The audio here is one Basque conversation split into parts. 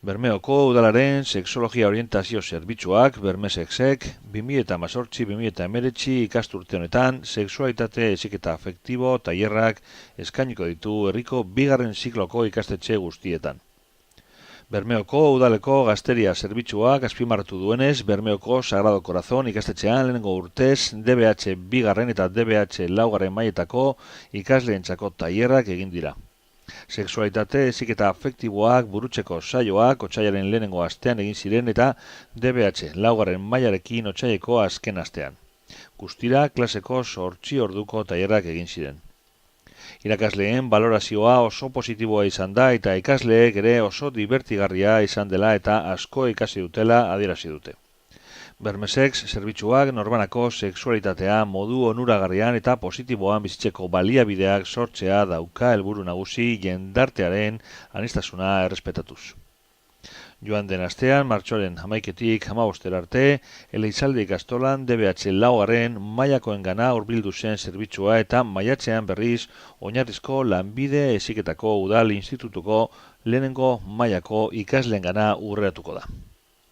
Bermeoko udalaren sexologia orientazio zerbitzuak Bermesexek 2018-2019 ikasturte honetan sexualitate heziketa afektibo tailerrak eskainiko ditu herriko bigarren zikloko ikastetxe guztietan. Bermeoko udaleko gazteria zerbitzuak azpimarratu duenez, Bermeoko Sagrado Corazon ikastetxean lehenengo urtez DBH bigarren eta DBH laugarren mailetako ikasleentzako tailerrak egin dira. Sexualitate heziketa afektiboak burutzeko saioak otsailaren lehenengo astean egin ziren eta DBH laugarren mailarekin otsaileko azken astean. Guztira klaseko 8 orduko tailerrak egin ziren. Irakasleen balorazioa oso positiboa izan da eta ikasleek ere oso dibertigarria izan dela eta asko ikasi dutela adierazi dute. Bermesex zerbitzuak norbanako sexualitatea modu onuragarrian eta positiboan bizitzeko baliabideak sortzea dauka helburu nagusi jendartearen aniztasuna errespetatuz. Joan den astean, martxoaren 11-tik 15 arte, Elizalde ikastolan DBH laugarren mailakoengana hurbildu zen zerbitzua eta maiatzean berriz oinarrizko lanbide heziketako udal institutuko lehenengo mailako ikasleengana hurreratuko da.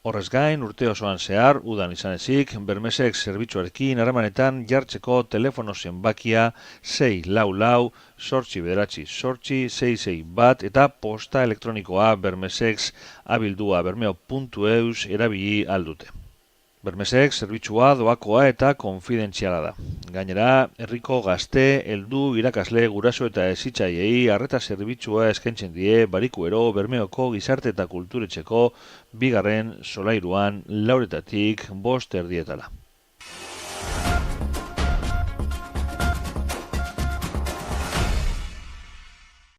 Horrez gain, urte osoan zehar, udan izan ezik, Bermesek zerbitzuarekin harremanetan jartzeko telefono zenbakia 644-896-661 eta posta elektronikoa bermesexabildua.bermeo.eus erabili aldute. Bermesek zerbitzua doakoa eta konfidentziala da. Gainera, herriko gazte, heldu, irakasle, guraso eta hezitzaileei arreta zerbitzua eskaintzen die Barikuero Bermeoko gizarte eta kulturetxeko bigarren solairuan 4:00 5:00 erdietara.